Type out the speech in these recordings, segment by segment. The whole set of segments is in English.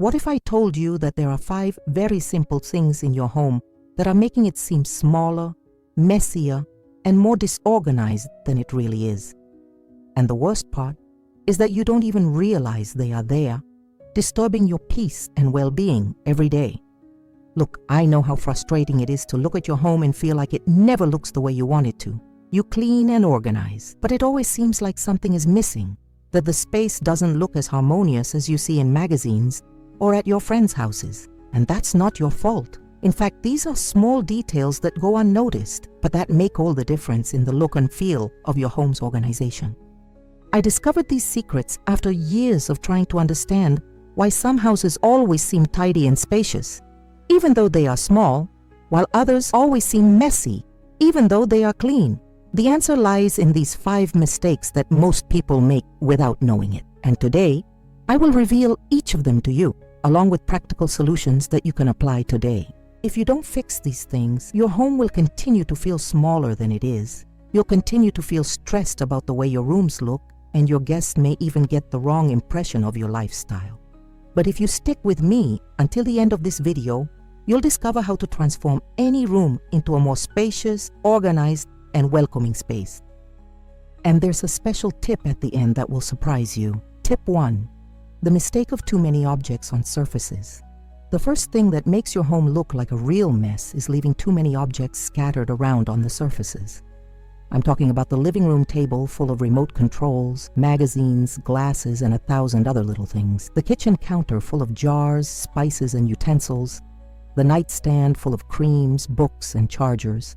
What if I told you that there are 5 very simple things in your home that are making it seem smaller, messier, and more disorganized than it really is? And the worst part is that you don't even realize they are there, disturbing your peace and well-being every day. Look, I know how frustrating it is to look at your home and feel like it never looks the way you want it to. You clean and organize, but it always seems like something is missing, that the space doesn't look as harmonious as you see in magazines or at your friends' houses. And that's not your fault. In fact, these are small details that go unnoticed, but that make all the difference in the look and feel of your home's organization. I discovered these secrets after years of trying to understand why some houses always seem tidy and spacious, even though they are small, while others always seem messy, even though they are clean. The answer lies in these 5 mistakes that most people make without knowing it. And today, I will reveal each of them to you, along with practical solutions that you can apply today. If you don't fix these things, your home will continue to feel smaller than it is. You'll continue to feel stressed about the way your rooms look, and your guests may even get the wrong impression of your lifestyle. But if you stick with me until the end of this video, you'll discover how to transform any room into a more spacious, organized, and welcoming space. And there's a special tip at the end that will surprise you. Tip 1. The mistake of too many objects on surfaces. The first thing that makes your home look like a real mess is leaving too many objects scattered around on the surfaces. I'm talking about the living room table full of remote controls, magazines, glasses, and 1,000 other little things. The kitchen counter full of jars, spices, and utensils. The nightstand full of creams, books, and chargers.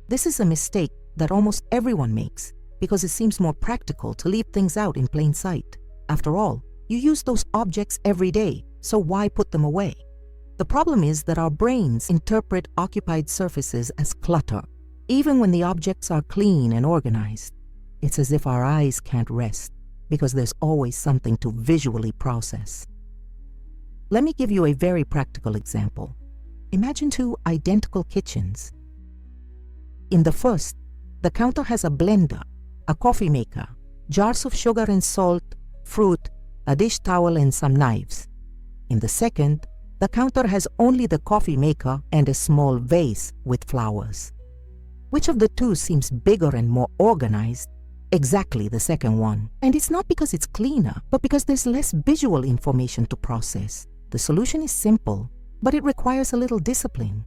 This is a mistake that almost everyone makes because it seems more practical to leave things out in plain sight. After all, you use those objects every day, so why put them away? The problem is that our brains interpret occupied surfaces as clutter, even when the objects are clean and organized. It's as if our eyes can't rest, because there's always something to visually process. Let me give you a very practical example. Imagine 2 identical kitchens. In the first, the counter has a blender, a coffee maker, jars of sugar and salt, fruit, a dish towel, and some knives. In the second, the counter has only the coffee maker and a small vase with flowers. Which of the 2 seems bigger and more organized? Exactly the second one. And it's not because it's cleaner, but because there's less visual information to process. The solution is simple, but it requires a little discipline.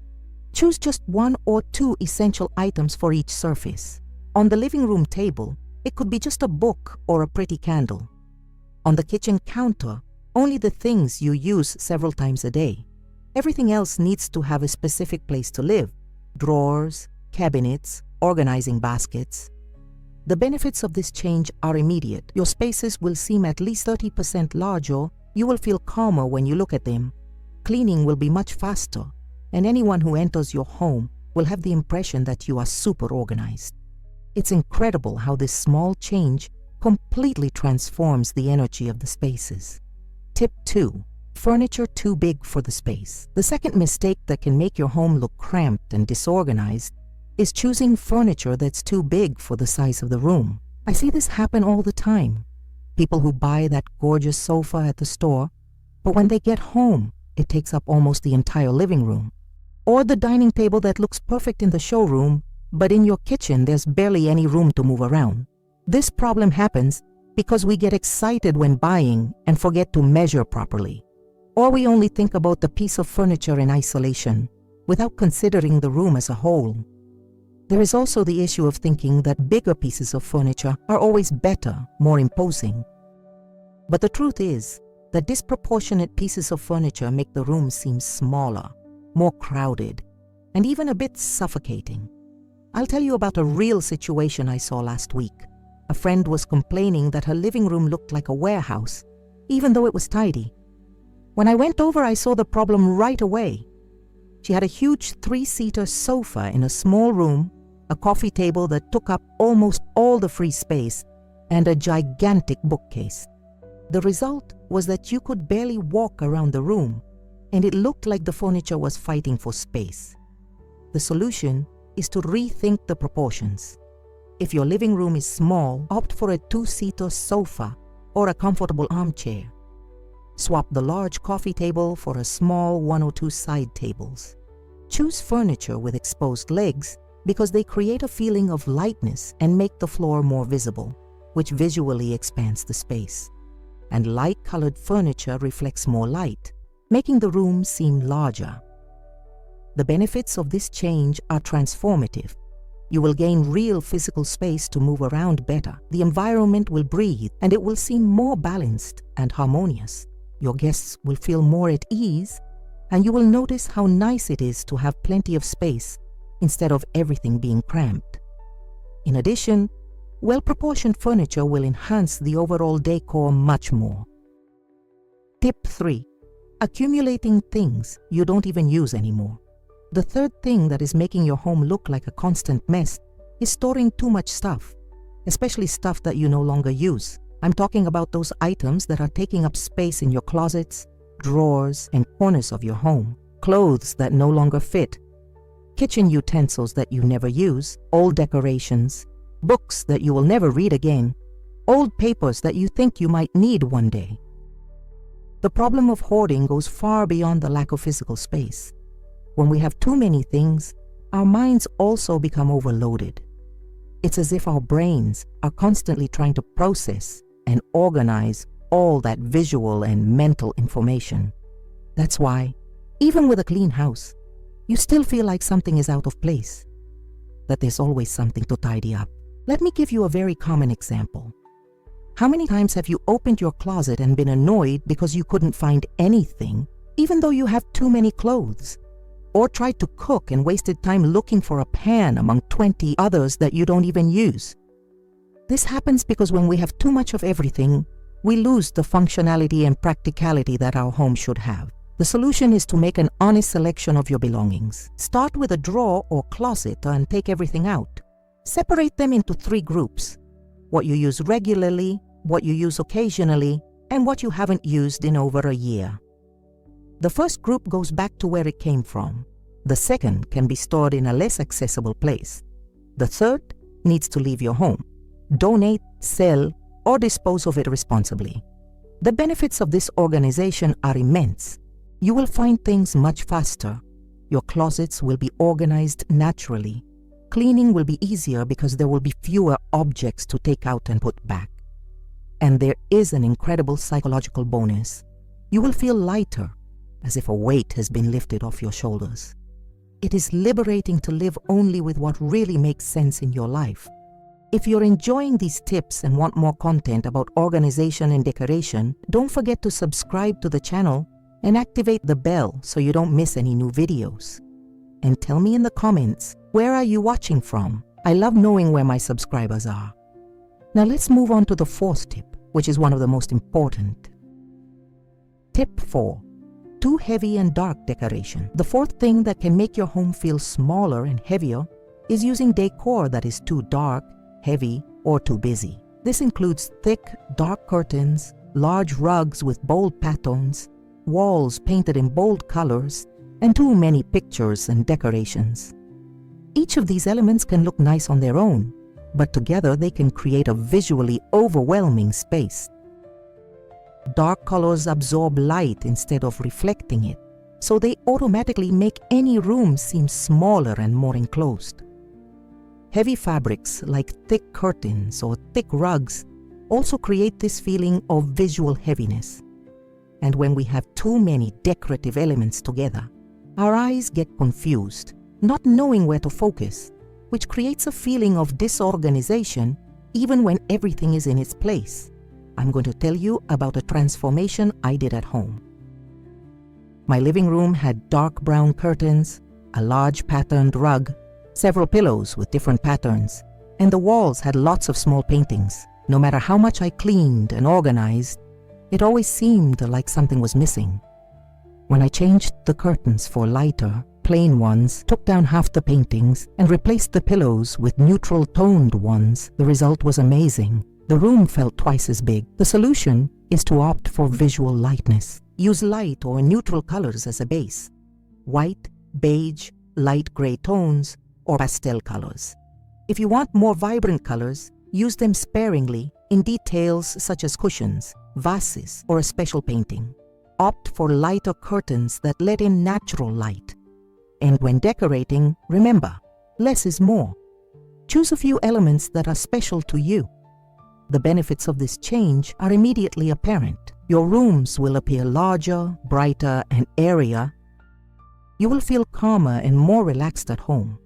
Choose just 1 or 2 essential items for each surface. On the living room table, it could be just a book or a pretty candle. On the kitchen counter, only the things you use several times a day. Everything else needs to have a specific place to live: drawers, cabinets, organizing baskets. The benefits of this change are immediate. Your spaces will seem at least 30% larger. You will feel calmer when you look at them. Cleaning will be much faster, and anyone who enters your home will have the impression that you are super organized. It's incredible how this small change completely transforms the energy of the spaces. Tip 2. Furniture too big for the space. The second mistake that can make your home look cramped and disorganized is choosing furniture that's too big for the size of the room. I see this happen all the time. People who buy that gorgeous sofa at the store, but when they get home, it takes up almost the entire living room. Or the dining table that looks perfect in the showroom, but in your kitchen there's barely any room to move around. This problem happens because we get excited when buying and forget to measure properly. Or we only think about the piece of furniture in isolation, without considering the room as a whole. There is also the issue of thinking that bigger pieces of furniture are always better, more imposing. But the truth is that disproportionate pieces of furniture make the room seem smaller, more crowded, and even a bit suffocating. I'll tell you about a real situation I saw last week. A friend was complaining that her living room looked like a warehouse, even though it was tidy. When I went over, I saw the problem right away. She had a huge 3-seater sofa in a small room, a coffee table that took up almost all the free space, and a gigantic bookcase. The result was that you could barely walk around the room, and it looked like the furniture was fighting for space. The solution is to rethink the proportions. If your living room is small, opt for a 2-seater sofa or a comfortable armchair. Swap the large coffee table for a small 1 or 2 side tables. Choose furniture with exposed legs because they create a feeling of lightness and make the floor more visible, which visually expands the space. And light-colored furniture reflects more light, making the room seem larger. The benefits of this change are transformative. You will gain real physical space to move around better. The environment will breathe, and it will seem more balanced and harmonious. Your guests will feel more at ease, and you will notice how nice it is to have plenty of space instead of everything being cramped. In addition, well-proportioned furniture will enhance the overall decor much more. Tip 3. Accumulating things you don't even use anymore. The third thing that is making your home look like a constant mess is storing too much stuff, especially stuff that you no longer use. I'm talking about those items that are taking up space in your closets, drawers, and corners of your home. Clothes that no longer fit, kitchen utensils that you never use, old decorations, books that you will never read again, old papers that you think you might need one day. The problem of hoarding goes far beyond the lack of physical space. When we have too many things, our minds also become overloaded. It's as if our brains are constantly trying to process and organize all that visual and mental information. That's why, even with a clean house, you still feel like something is out of place, that there's always something to tidy up. Let me give you a very common example. How many times have you opened your closet and been annoyed because you couldn't find anything, even though you have too many clothes? Or tried to cook and wasted time looking for a pan among 20 others that you don't even use? This happens because when we have too much of everything, we lose the functionality and practicality that our home should have. The solution is to make an honest selection of your belongings. Start with a drawer or closet and take everything out. Separate them into 3 groups: what you use regularly, what you use occasionally, and what you haven't used in over a year. The first group goes back to where it came from. The second can be stored in a less accessible place. The third needs to leave your home. Donate, sell, or dispose of it responsibly. The benefits of this organization are immense. You will find things much faster. Your closets will be organized naturally. Cleaning will be easier because there will be fewer objects to take out and put back. And there is an incredible psychological bonus. You will feel lighter, as if a weight has been lifted off your shoulders. It is liberating to live only with what really makes sense in your life. If you're enjoying these tips and want more content about organization and decoration, don't forget to subscribe to the channel and activate the bell so you don't miss any new videos. And tell me in the comments, where are you watching from? I love knowing where my subscribers are. Now let's move on to the 4th tip, which is one of the most important. Tip 4. Too heavy and dark decoration. The 4th thing that can make your home feel smaller and heavier is using decor that is too dark, heavy, or too busy. This includes thick, dark curtains, large rugs with bold patterns, walls painted in bold colors, and too many pictures and decorations. Each of these elements can look nice on their own, but together they can create a visually overwhelming space. Dark colors absorb light instead of reflecting it, so they automatically make any room seem smaller and more enclosed. Heavy fabrics like thick curtains or thick rugs also create this feeling of visual heaviness. And when we have too many decorative elements together, our eyes get confused, not knowing where to focus, which creates a feeling of disorganization even when everything is in its place. I'm going to tell you about a transformation I did at home. My living room had dark brown curtains, a large patterned rug, several pillows with different patterns, and the walls had lots of small paintings. No matter how much I cleaned and organized, it always seemed like something was missing. When I changed the curtains for lighter, plain ones, took down half the paintings, and replaced the pillows with neutral toned ones, the result was amazing. The room felt twice as big. The solution is to opt for visual lightness. Use light or neutral colors as a base. White, beige, light gray tones, or pastel colors. If you want more vibrant colors, use them sparingly in details such as cushions, vases, or a special painting. opt for lighter curtains that let in natural light. And when decorating, remember, less is more. Choose a few elements that are special to you. The benefits of this change are immediately apparent. Your rooms will appear larger, brighter, and airier. You will feel calmer and more relaxed at home,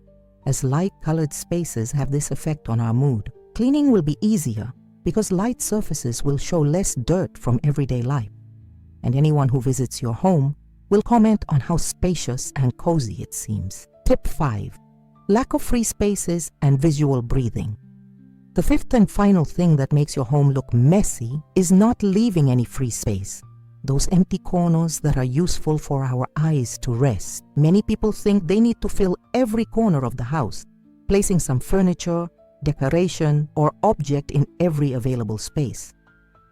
as light-colored spaces have this effect on our mood. Cleaning will be easier because light surfaces will show less dirt from everyday life, and anyone who visits your home will comment on how spacious and cozy it seems. Tip 5. Lack of free spaces and visual breathing. The fifth and final thing that makes your home look messy is not leaving any free space. Those empty corners that are useful for our eyes to rest. Many people think they need to fill every corner of the house, placing some furniture, decoration, or object in every available space.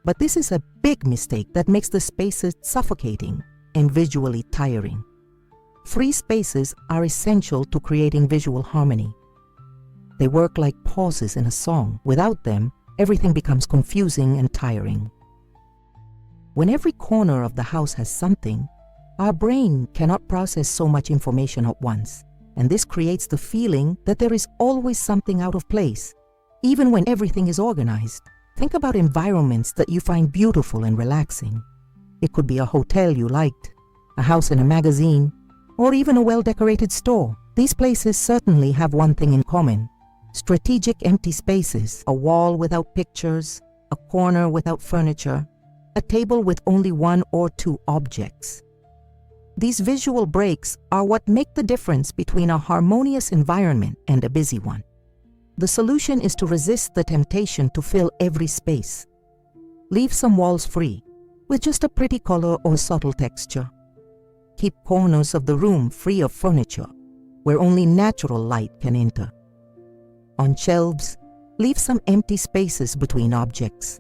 But this is a big mistake that makes the spaces suffocating and visually tiring. Free spaces are essential to creating visual harmony. They work like pauses in a song. Without them, everything becomes confusing and tiring. When every corner of the house has something, our brain cannot process so much information at once, and this creates the feeling that there is always something out of place, even when everything is organized. Think about environments that you find beautiful and relaxing. It could be a hotel you liked, a house in a magazine, or even a well-decorated store. These places certainly have one thing in common: strategic empty spaces, a wall without pictures, a corner without furniture, a table with only one or two objects. These visual breaks are what make the difference between a harmonious environment and a busy one. The solution is to resist the temptation to fill every space. Leave some walls free, with just a pretty color or subtle texture. Keep corners of the room free of furniture, where only natural light can enter. On shelves, leave some empty spaces between objects.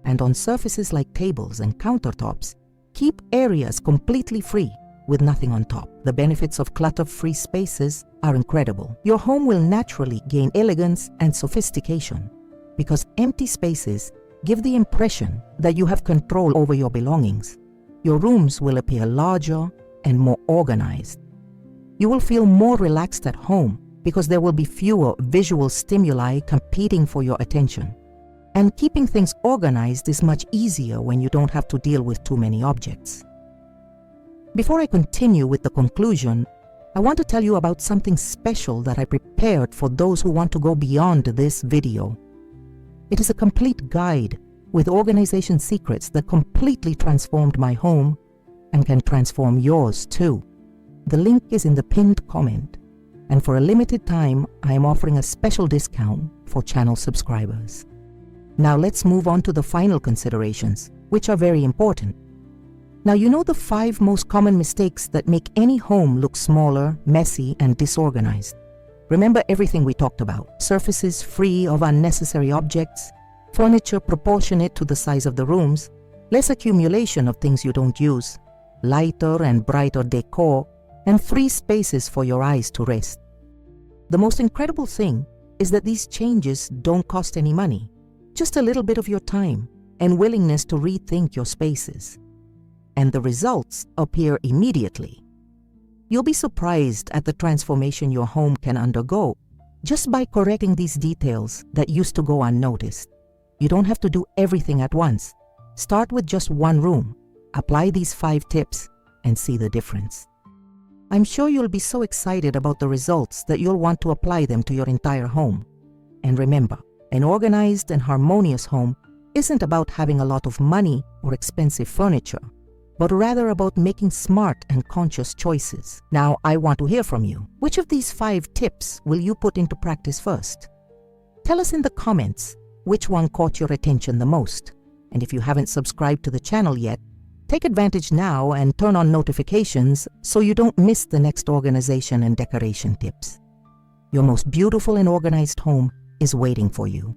And on surfaces like tables and countertops, keep areas completely free with nothing on top. The benefits of clutter-free spaces are incredible. Your home will naturally gain elegance and sophistication because empty spaces give the impression that you have control over your belongings. Your rooms will appear larger and more organized. You will feel more relaxed at home because there will be fewer visual stimuli competing for your attention. And keeping things organized is much easier when you don't have to deal with too many objects. Before I continue with the conclusion, I want to tell you about something special that I prepared for those who want to go beyond this video. It is a complete guide with organization secrets that completely transformed my home and can transform yours too. The link is in the pinned comment, and for a limited time, I am offering a special discount for channel subscribers. Now let's move on to the final considerations, which are very important. Now you know the 5 most common mistakes that make any home look smaller, messy, and disorganized. Remember everything we talked about: surfaces free of unnecessary objects, furniture proportionate to the size of the rooms, less accumulation of things you don't use, lighter and brighter decor, and free spaces for your eyes to rest. The most incredible thing is that these changes don't cost any money, just a little bit of your time and willingness to rethink your spaces. And the results appear immediately. You'll be surprised at the transformation your home can undergo just by correcting these details that used to go unnoticed. You don't have to do everything at once. Start with just one room, apply these 5 tips, and see the difference. I'm sure you'll be so excited about the results that you'll want to apply them to your entire home. And remember, an organized and harmonious home isn't about having a lot of money or expensive furniture, but rather about making smart and conscious choices. Now, I want to hear from you. Which of these 5 tips will you put into practice first? Tell us in the comments which one caught your attention the most. And if you haven't subscribed to the channel yet, take advantage now and turn on notifications so you don't miss the next organization and decoration tips. Your most beautiful and organized home is waiting for you.